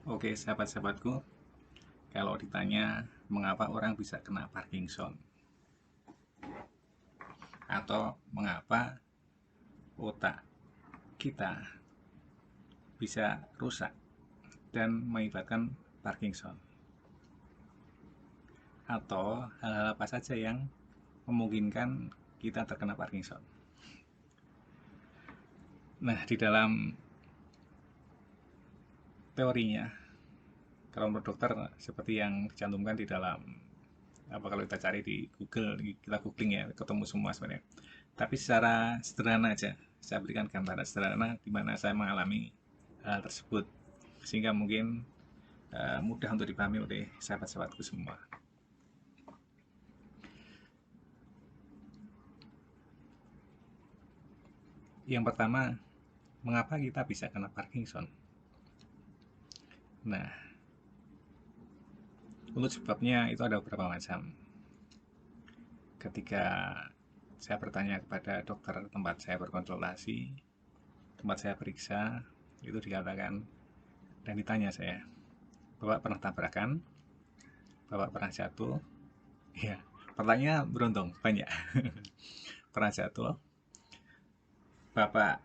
Oke, sahabat-sahabatku, kalau ditanya mengapa orang bisa kena Parkinson atau mengapa otak kita bisa rusak dan mengakibatkan Parkinson, atau hal-hal apa saja yang memungkinkan kita terkena Parkinson. Nah, di dalam teorinya, kalau menurut dokter seperti yang dicantumkan di dalam kalau kita cari di Google, kita googling ya, ketemu semua sebenarnya. Tapi secara sederhana aja, saya berikan gambaran sederhana di mana saya mengalami hal tersebut, sehingga mungkin mudah untuk dipahami oleh sahabat-sahabatku semua. Yang pertama, mengapa kita bisa kena Parkinson? Nah, untuk sebabnya itu ada beberapa macam. Ketika saya bertanya kepada dokter tempat saya berkonsultasi, tempat saya periksa, itu dikatakan dan ditanya saya, Bapak pernah tabrakan? Bapak pernah jatuh? Ya, pertanyaan beruntung, banyak. Pernah jatuh? Bapak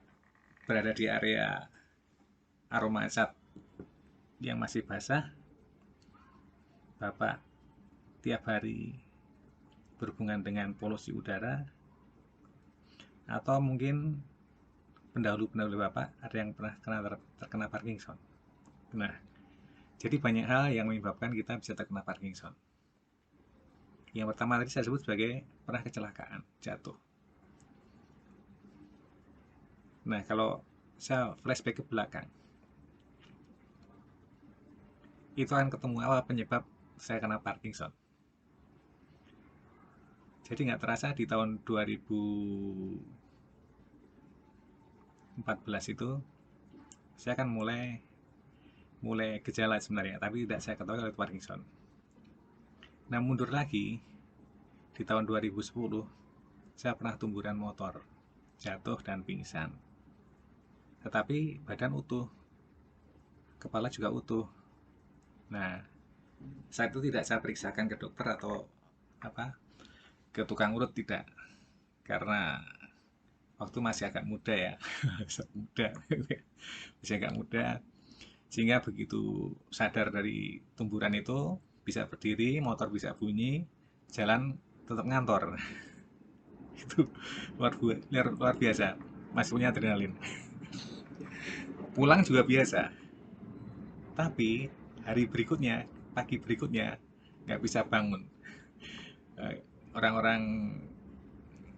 berada di area aroma cat yang masih basah? Bapak tiap hari berhubungan dengan polusi udara? Atau mungkin pendahulu-pendahulu Bapak ada yang pernah terkena Parkinson? Nah, jadi banyak hal yang menyebabkan kita bisa terkena Parkinson. Yang pertama tadi saya sebut sebagai pernah kecelakaan, jatuh. Nah, kalau saya flashback ke belakang, itu akan ketemu apa penyebab saya kena Parkinson. Jadi nggak terasa di tahun 2014 itu saya kan mulai gejala sebenarnya, tapi tidak saya ketahui oleh Parkinson. Nah, mundur lagi di tahun 2010 saya pernah tumburan motor, jatuh dan pingsan. Tetapi badan utuh, kepala juga utuh. Nah, saat itu tidak saya periksakan ke dokter atau ke tukang urut, tidak, karena waktu masih agak muda ya. Masih agak muda, sehingga begitu sadar dari tumburan itu bisa berdiri, motor bisa bunyi, jalan tetap ngantor. Itu luar biasa, masih punya adrenalin. Pulang juga biasa, tapi hari berikutnya, pagi berikutnya nggak bisa bangun. Orang-orang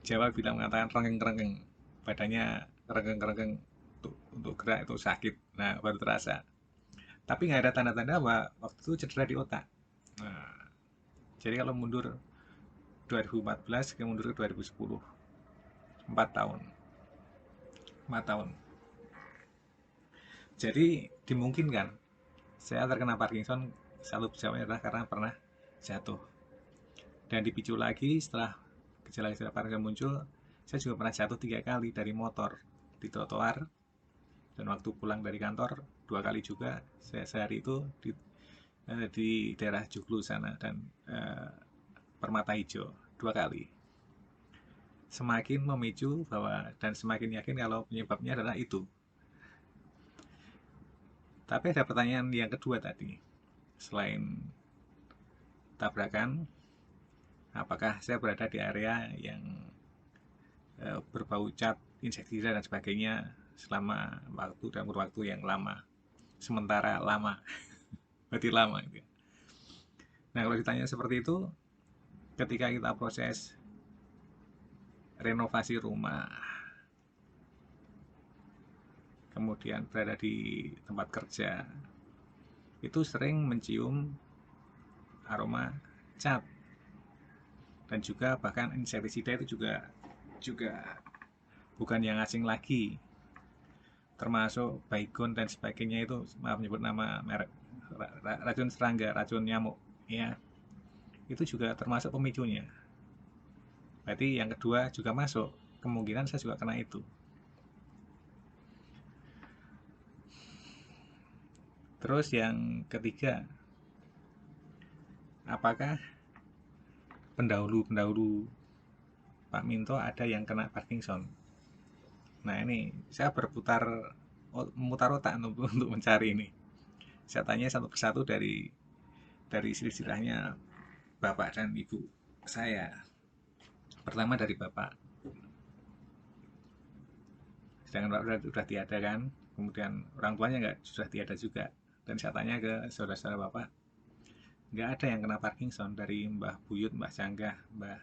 Jawa bilang, mengatakan rengeng-rengeng, badannya rengeng-rengeng, untuk gerak itu sakit. Nah, baru terasa. Tapi nggak ada tanda-tanda bahwa waktu itu cedera di otak. Nah, jadi kalau mundur 2014 ke mundur ke 2010, 4 tahun. 4 tahun. Jadi dimungkinkan saya terkena Parkinson, satu jawabnya adalah karena pernah jatuh. Dan dipicu lagi setelah gejala-gejala Parkinson muncul, saya juga pernah jatuh 3 kali dari motor di trotoar, dan waktu pulang dari kantor 2 kali juga. Saya sehari itu di daerah Joglo sana dan Permata Hijau 2 kali. Semakin memicu bahwa, dan semakin yakin kalau penyebabnya adalah itu. Tapi ada pertanyaan yang kedua tadi, selain tabrakan, apakah saya berada di area yang berbau cat, insektisida dan sebagainya selama waktu dan waktu yang lama, sementara lama, berarti lama gitu. Nah, kalau ditanya seperti itu, ketika kita proses renovasi rumah, kemudian berada di tempat kerja, itu sering mencium aroma cat, dan juga bahkan insektisida itu juga bukan yang asing lagi, termasuk baygon dan sebagainya. Itu, maaf menyebut nama merek, racun serangga, racun nyamuk ya, itu juga termasuk pemicunya. Berarti yang kedua juga masuk, kemungkinan saya juga kena itu. Terus yang ketiga, apakah pendahulu-pendahulu Pak Minto ada yang kena Parkinson? Nah ini saya memutar otak untuk mencari ini. Saya tanya satu persatu dari silsilahnya bapak dan ibu saya. Pertama dari bapak, sedangkan bapak sudah tiada kan, kemudian orang tuanya sudah tiada juga. Dan saya tanya ke saudara-saudara bapak, nggak ada yang kena Parkinson, dari Mbah Buyut, Mbah Canggah, Mbah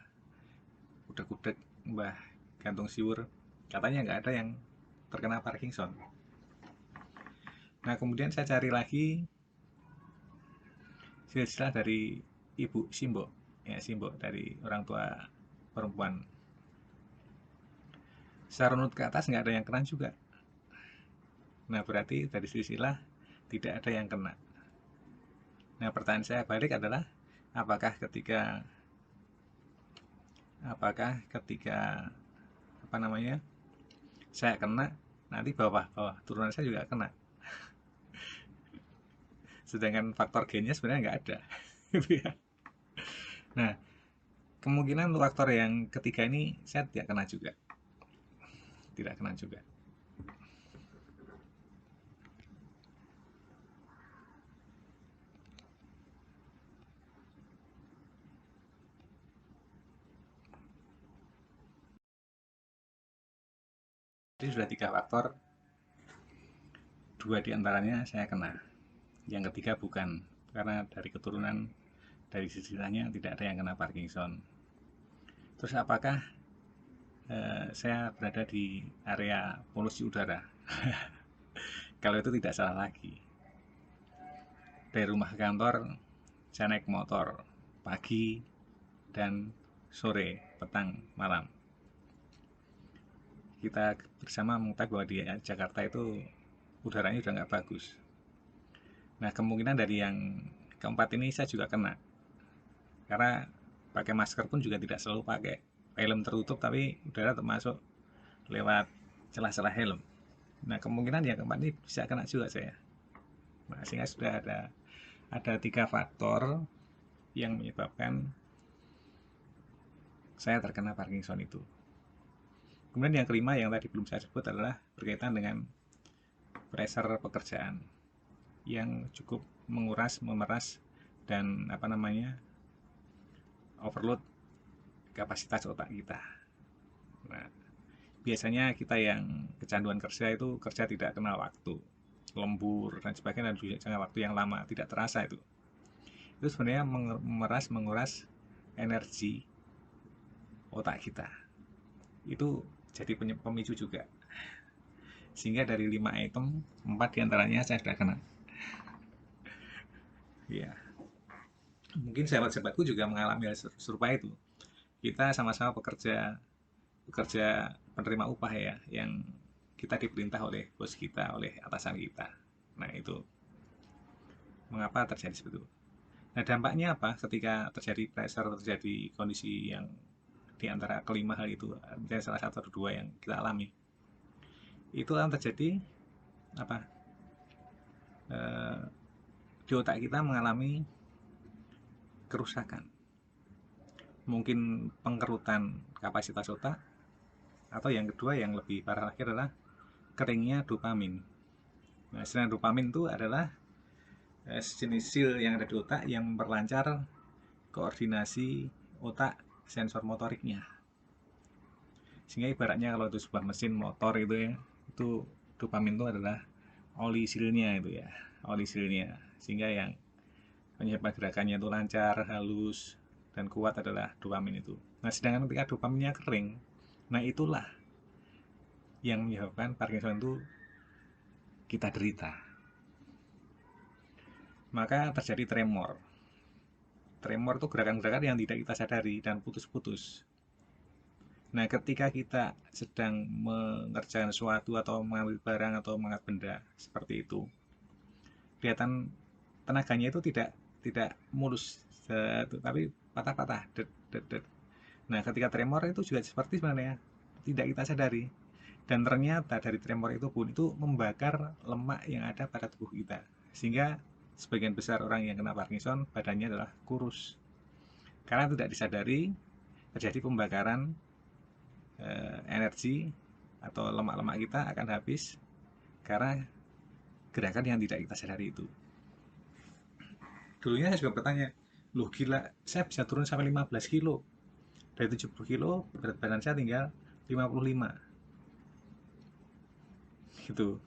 Kudek-Kudek, Mbah Gantung Siwur, katanya nggak ada yang terkena Parkinson. Nah kemudian saya cari lagi silsilah dari ibu Simbo, ya Simbo dari orang tua perempuan. Secara runut ke atas nggak ada yang kena juga. Nah berarti dari silsilah tidak ada yang kena. Nah pertanyaan saya balik adalah, apakah ketika apa namanya saya kena, nanti bawah turunan saya juga kena, sedangkan faktor gennya sebenarnya nggak ada. Gitu ya. Nah kemungkinan untuk faktor yang ketiga ini saya tidak kena juga. Jadi sudah 3 faktor, 2 diantaranya saya kena, yang ketiga bukan, karena dari keturunan, dari silsilahnya tidak ada yang kena Parkinson. Terus apakah saya berada di area polusi udara? Kalau itu tidak salah lagi. Dari rumah ke kantor saya naik motor pagi dan sore, petang, malam. Kita bersama mengetahui bahwa di Jakarta itu udaranya udah nggak bagus. Nah kemungkinan dari yang keempat ini saya juga kena, karena pakai masker pun juga tidak selalu pakai helm tertutup, tapi udara termasuk lewat celah-celah helm. Nah kemungkinan yang keempat ini bisa kena juga saya. Nah, sehingga sudah ada 3 faktor yang menyebabkan saya terkena Parkinson itu. Kemudian yang kelima yang tadi belum saya sebut adalah berkaitan dengan pressure pekerjaan yang cukup menguras, memeras, dan overload kapasitas otak kita. Nah, biasanya kita yang kecanduan kerja itu kerja tidak kenal waktu, lembur dan sebagainya, dan juga jangka waktu yang lama, tidak terasa itu sebenarnya menguras energi otak kita. Itu jadi pemicu juga, sehingga dari 5 item 4 diantaranya saya sudah kena. Ya, mungkin sahabat-sahabatku juga mengalami hal serupa itu. Kita sama-sama pekerja penerima upah ya, yang kita diperintah oleh bos kita, oleh atasan kita. Nah itu mengapa terjadi seperti itu. Nah dampaknya apa ketika terjadi pressure, terjadi kondisi yang di antara kelima hal itu, misalnya salah satu atau dua yang kita alami, itu akan terjadi apa? Di otak kita mengalami kerusakan, mungkin pengkerutan kapasitas otak, atau yang kedua yang lebih parah lagi adalah keringnya dopamin. Nah, selain dopamin itu adalah sejenis sel yang ada di otak yang memperlancar koordinasi otak sensor motoriknya. Sehingga ibaratnya kalau itu sebuah mesin motor itu ya, itu dopamin itu adalah oli silnya itu ya, oli silnya. Sehingga yang penyebab gerakannya itu lancar, halus, dan kuat adalah dopamin itu. Nah, sedangkan ketika dopaminnya kering, nah itulah yang menyebabkan Parkinson itu kita derita. Maka terjadi tremor. Tremor itu gerakan-gerakan yang tidak kita sadari dan putus-putus. Nah, ketika kita sedang mengerjakan sesuatu atau mengambil barang atau mengangkat benda seperti itu, kelihatan tenaganya itu tidak mulus, tapi patah-patah. Nah, ketika tremor itu juga seperti sebenarnya tidak kita sadari. Dan ternyata dari tremor itu pun itu membakar lemak yang ada pada tubuh kita. Sehingga sebagian besar orang yang kena Parkinson badannya adalah kurus. Karena tidak disadari terjadi pembakaran energi atau lemak-lemak kita akan habis karena gerakan yang tidak kita sadari itu. Dulunya saya juga bertanya, loh gila, saya bisa turun sampai 15 kilo. Dari 70 kilo, berat badan saya tinggal 55. Gitu.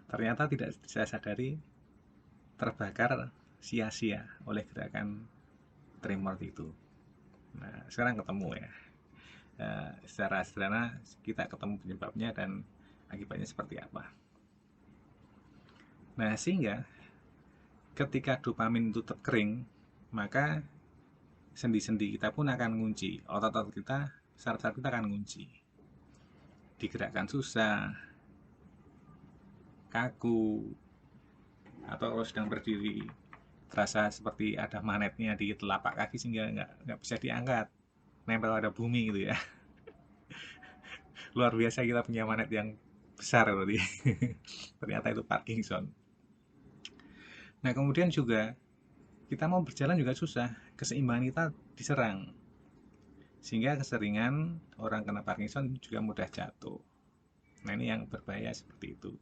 Ternyata tidak saya sadari terbakar sia-sia oleh gerakan tremor itu. Nah, sekarang ketemu ya. Secara sederhana kita ketemu penyebabnya dan akibatnya seperti apa. Nah, sehingga ketika dopamin itu terkering, maka sendi-sendi kita pun akan ngunci, otot-otot kita, saraf-saraf kita akan ngunci, digerakkan susah, kaku, atau kalau sedang berdiri terasa seperti ada magnetnya di telapak kaki sehingga nggak bisa diangkat, nempel pada bumi gitu ya. Luar biasa, kita punya magnet yang besar berarti. Ternyata itu Parkinson. Nah, kemudian juga kita mau berjalan juga susah, keseimbangan kita diserang. Sehingga keseringan orang kena Parkinson juga mudah jatuh. Nah, ini yang berbahaya seperti itu.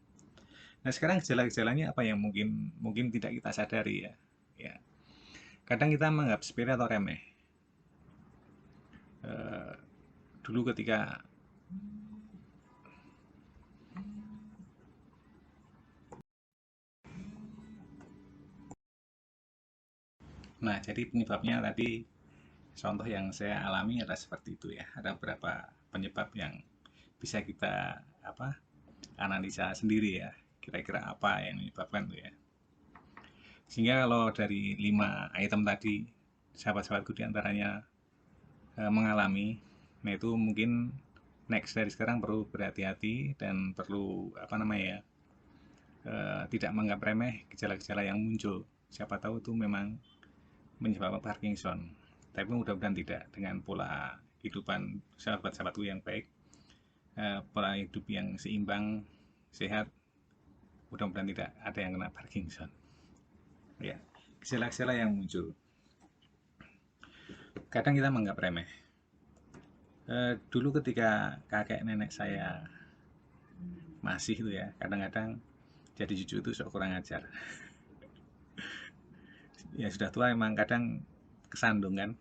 Nah, sekarang gejala-gejalanya apa yang mungkin tidak kita sadari ya. Ya. Kadang kita menganggap sepele atau remeh. Dulu ketika Nah, jadi penyebabnya tadi contoh yang saya alami adalah seperti itu ya. Ada beberapa penyebab yang bisa kita analisa sendiri ya. Kira-kira apa yang menyebabkan itu ya. Sehingga kalau dari 5 item tadi, sahabat-sahabatku diantaranya mengalami, nah itu mungkin next dari sekarang perlu berhati-hati dan perlu tidak menganggap remeh gejala-gejala yang muncul. Siapa tahu itu memang menyebabkan Parkinson. Tapi mudah-mudahan tidak, dengan pola kehidupan sahabat-sahabatku yang baik, pola hidup yang seimbang, sehat, mudah-mudahan tidak ada yang kena Parkinson. Ya, gejala-gejala yang muncul. Kadang kita menganggap remeh. Dulu ketika kakek nenek saya masih itu ya, kadang-kadang jadi cucu itu sok kurang ajar. Ya sudah tua emang kadang kesandung kan.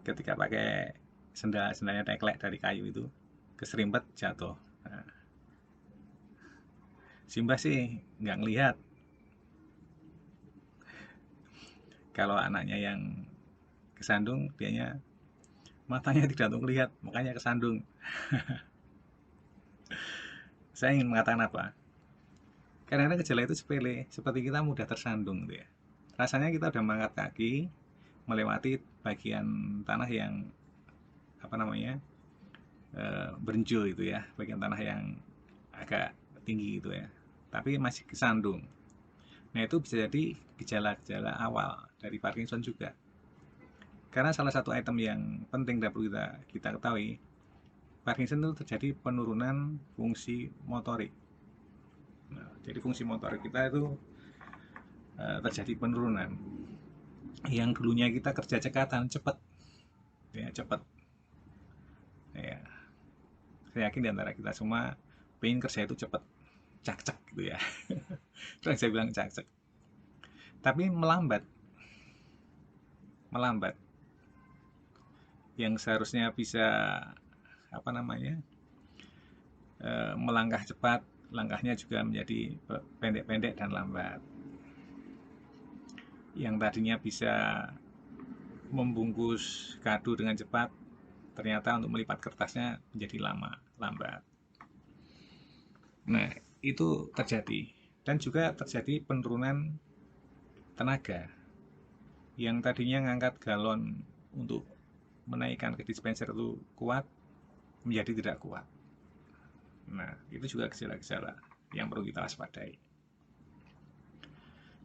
Ketika pakai sendalnya teklek dari kayu itu, keserimpet jatuh. Nah, Simbah sih nggak ngelihat kalau anaknya yang kesandung, dianya matanya tidak untuk lihat, makanya kesandung. Saya ingin mengatakan apa? Kadang-kadang gejala itu sepele, seperti kita mudah tersandung gitu ya. Rasanya kita udah mengangkat kaki melewati bagian tanah yang berinjil itu ya, bagian tanah yang agak tinggi gitu ya, tapi masih kesandung. Nah, itu bisa jadi gejala-gejala awal dari Parkinson juga. Karena salah satu item yang penting dan perlu kita ketahui, Parkinson itu terjadi penurunan fungsi motorik. Nah, jadi fungsi motorik kita itu terjadi penurunan. Yang dulunya kita kerja cekatan, cepat, ya cepat. Ya, saya yakin diantara kita semua pengen kerja itu cepat, cak-cak gitu ya. Terus saya bilang cak-cak. Tapi melambat. Yang seharusnya bisa melangkah cepat, langkahnya juga menjadi pendek-pendek dan lambat. Yang tadinya bisa membungkus kado dengan cepat, ternyata untuk melipat kertasnya menjadi lambat. Nah, itu terjadi. Dan juga terjadi penurunan tenaga. Yang tadinya ngangkat galon untuk menaikkan ke dispenser itu kuat, menjadi tidak kuat. Nah, itu juga gejala-gejala yang perlu kita waspadai.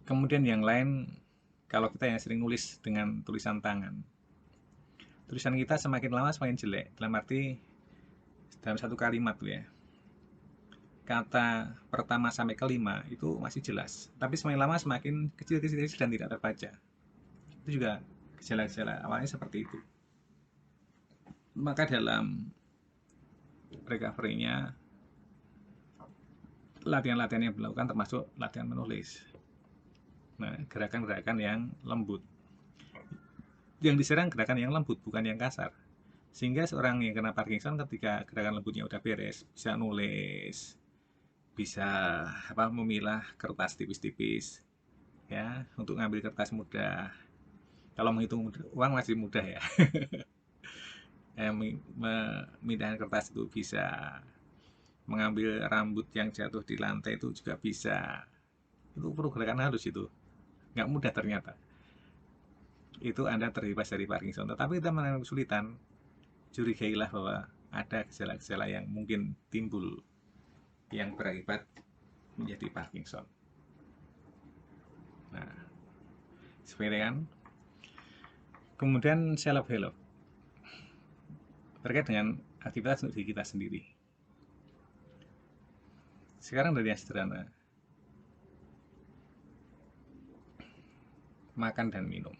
Kemudian yang lain, kalau kita yang sering nulis dengan tulisan tangan, tulisan kita semakin lama semakin jelek. Dalam arti, dalam satu kalimat tuh ya, kata pertama sampai kelima itu masih jelas, tapi semakin lama semakin kecil dan tidak terbaca. Itu juga gejala-gejala awalnya seperti itu. Maka dalam recovery-nya, latihan-latihan yang dilakukan termasuk latihan menulis. Nah, gerakan-gerakan yang lembut. Yang diserang gerakan yang lembut, bukan yang kasar. Sehingga seorang yang kena Parkinson ketika gerakan lembutnya udah beres, bisa nulis, bisa memilah kertas tipis-tipis, ya, untuk ngambil kertas mudah. Kalau menghitung uang masih mudah ya. Memindahkan kertas itu bisa, mengambil rambut yang jatuh di lantai itu juga bisa. Itu perlu gerakan halus itu, nggak mudah ternyata. Itu Anda terbebas dari Parkinson. Tetapi kita mengalami kesulitan, curigailah bahwa ada gejala-gejala yang mungkin timbul yang berakibat menjadi Parkinson. Nah, sepele kan. Kemudian self-help terkait dengan aktivitas untuk diri kita sendiri. Sekarang dari yang sederhana, makan dan minum.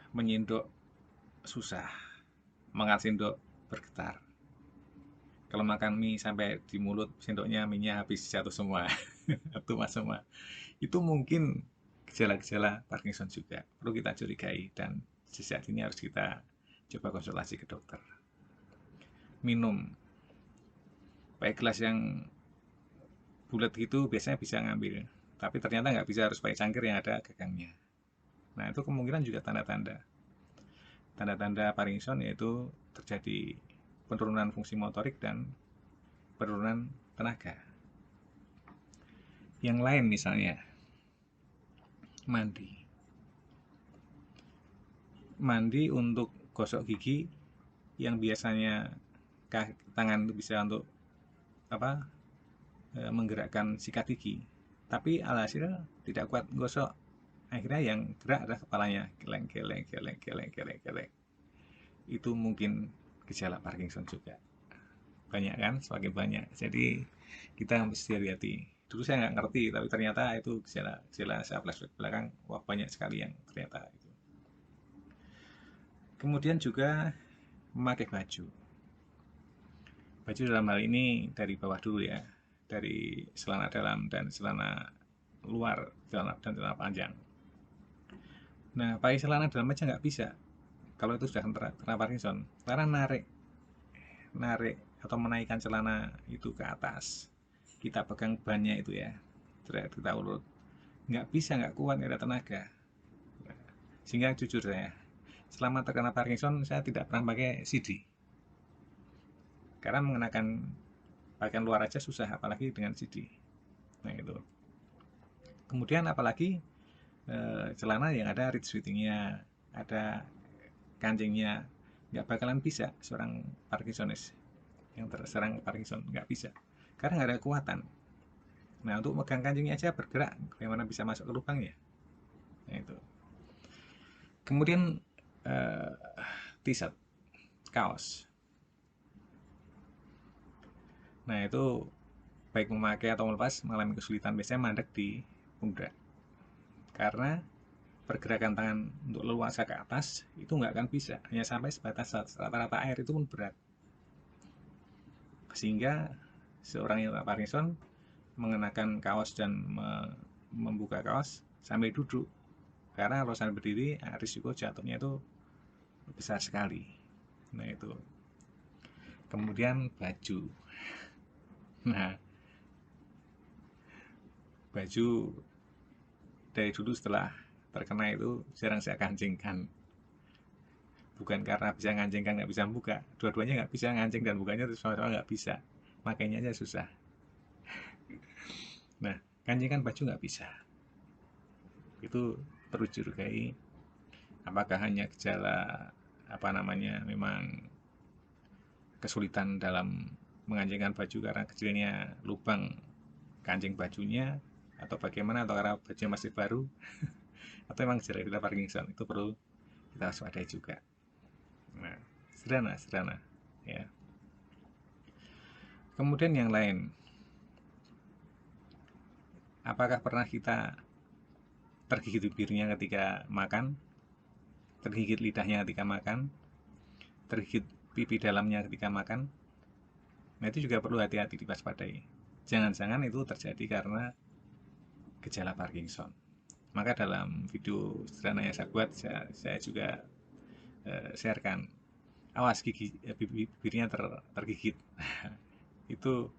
Menyendok susah, mengangkat sendok bergetar. Kalau makan mie sampai di mulut, sendoknya mie-nya habis jatuh semua, tumas semua. Itu mungkin gejala-gejala Parkinson juga. Perlu kita curigai dan sejak ini harus kita coba konsultasi ke dokter. Minum, pakai gelas yang bulat gitu biasanya bisa ngambil, tapi ternyata nggak bisa, harus pakai cangkir yang ada gagangnya. Nah, itu kemungkinan juga tanda-tanda Parkinson, yaitu terjadi penurunan fungsi motorik dan penurunan tenaga. Yang lain misalnya mandi untuk gosok gigi, yang biasanya tangan bisa untuk menggerakkan sikat gigi, tapi alhasil tidak kuat gosok, akhirnya yang gerak adalah kepalanya, geleng. Itu mungkin gejala Parkinson juga. Banyak kan, semakin banyak. Jadi kita mesti hati-hati. Dulu saya nggak ngerti, tapi ternyata itu gejala saya flashback belakang, wah banyak sekali yang ternyata itu. Kemudian juga memakai baju dalam hal ini dari bawah dulu ya, dari celana dalam dan celana luar, celana dan celana panjang. Nah, pakai celana dalam aja nggak bisa kalau itu sudah kena Parkinson, karena narik atau menaikkan celana itu ke atas, kita pegang bannya itu ya, kita urut, nggak bisa, nggak kuat, nggak ada tenaga. Sehingga jujur saya, selama terkena Parkinson saya tidak pernah pakai CD, karena mengenakan pakaian luar aja susah, apalagi dengan CD. Nah itu. Kemudian apalagi celana yang ada ridge fittingnya, ada kancingnya, nggak bakalan bisa seorang Parkinsonis yang terserang Parkinson, nggak bisa, karena nggak ada kekuatan. Nah, untuk megang kancingnya aja bergerak, bagaimana bisa masuk ke lubangnya? Nah itu. Kemudian t-shirt, kaos. Nah itu baik memakai atau melepas mengalami kesulitan, biasanya mandek di pundak, karena pergerakan tangan untuk leluasa ke atas itu nggak akan bisa, hanya sampai sebatas rata-rata air, itu pun berat. Sehingga seorang yang Parkinson mengenakan kaos dan membuka kaos sambil duduk, karena kalau sambil berdiri risiko jatuhnya itu besar sekali. Nah itu. Kemudian baju. Nah, baju dari dulu setelah terkena itu jarang saya kancingkan, bukan karena bisa ngancingkan nggak bisa buka, dua-duanya nggak bisa, ngancing dan bukanya itu sama-sama nggak bisa, makanya aja susah. Nah, kancingkan baju nggak bisa, itu perlu curigai apakah hanya gejala memang kesulitan dalam mengancingkan baju karena kecilnya lubang kancing bajunya, atau bagaimana, atau karena bajunya masih baru, atau memang gejala Parkinson. Itu perlu kita waspadai juga. Nah, sederhana ya. Kemudian yang lain, apakah pernah kita tergigit bibirnya ketika makan, tergigit lidahnya ketika makan, tergigit pipi dalamnya ketika makan? Nah, itu juga perlu hati-hati, diwaspadai. Jangan-jangan itu terjadi karena gejala Parkinson. Maka dalam video sederhana yang saya buat, saya juga sharekan, awas bibirnya tergigit. Itu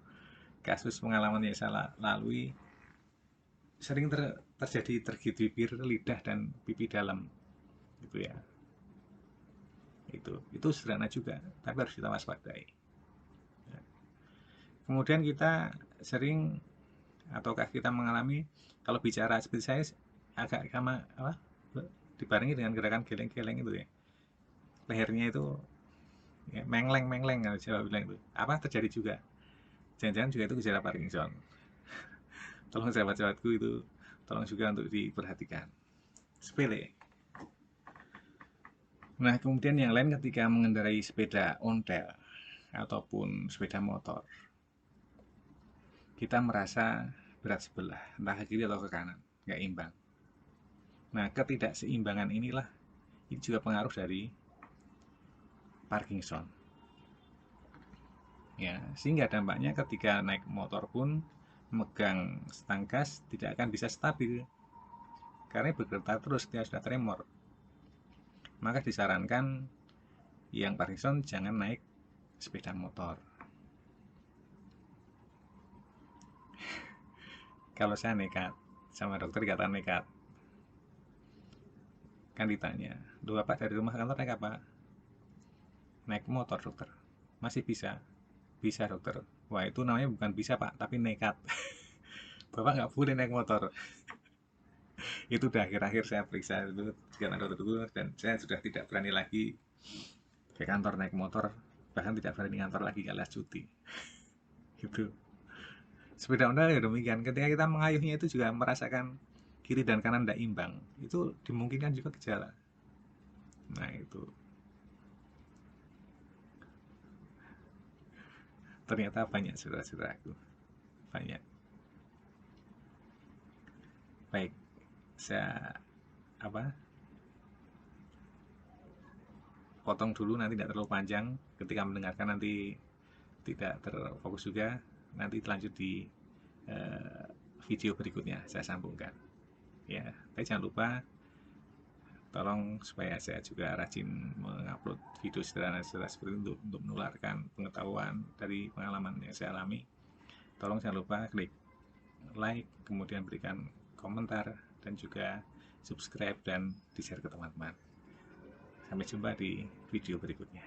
kasus pengalaman yang saya lalui, sering terjadi tergigit bibir, lidah, dan pipi dalam, gitu ya. Itu sederhana juga, tapi harus kita waspadai. Kemudian kita sering, ataukah kita mengalami, kalau bicara seperti saya agak sama apa, dibarengi dengan gerakan geleng-geleng itu ya, lehernya itu ya, mengleng kalau Jawa bilang itu, apa terjadi juga, jangan-jangan juga itu gejala Parkinson. Tolong sahabat-sahabatku, itu tolong juga untuk diperhatikan, sepele. Nah, kemudian yang lain, ketika mengendarai sepeda ontel ataupun sepeda motor, kita merasa berat sebelah, entah ke kiri atau ke kanan, nggak imbang. Nah, ketidakseimbangan inilah ini juga pengaruh dari Parkinson. Ya, sehingga dampaknya ketika naik motor pun megang stang gas tidak akan bisa stabil, karena bergetar terus, dia sudah tremor. Maka disarankan yang Parkinson jangan naik sepeda motor. Kalau saya nekat, sama dokter kata nekat, kan ditanya, "Duh, Bapak dari rumah kantor naik apa?" "Naik motor, dokter." "Masih bisa?" "Bisa, dokter." "Wah, itu namanya bukan bisa, Pak, tapi nekat." Bapak nggak boleh naik motor. Itu udah akhir-akhir saya periksa itu dengan dokter itu, dan saya sudah tidak berani lagi ke kantor naik motor, bahkan tidak berani kantor lagi alias cuti. Gitu. Sepeda ontel ya demikian, ketika kita mengayuhnya itu juga merasakan kiri dan kanan tidak imbang, itu dimungkinkan juga gejala. Nah, itu ternyata banyak, saudara-saudaraku, banyak. Baik, saya potong dulu, nanti tidak terlalu panjang. Ketika mendengarkan nanti tidak terfokus juga, nanti lanjut di video berikutnya saya sambungkan ya. Tapi jangan lupa, tolong supaya saya juga rajin mengupload video sederhana seperti itu untuk menularkan pengetahuan dari pengalaman yang saya alami. Tolong jangan lupa klik like, kemudian berikan komentar, dan juga subscribe dan di-share ke teman-teman. Sampai jumpa di video berikutnya.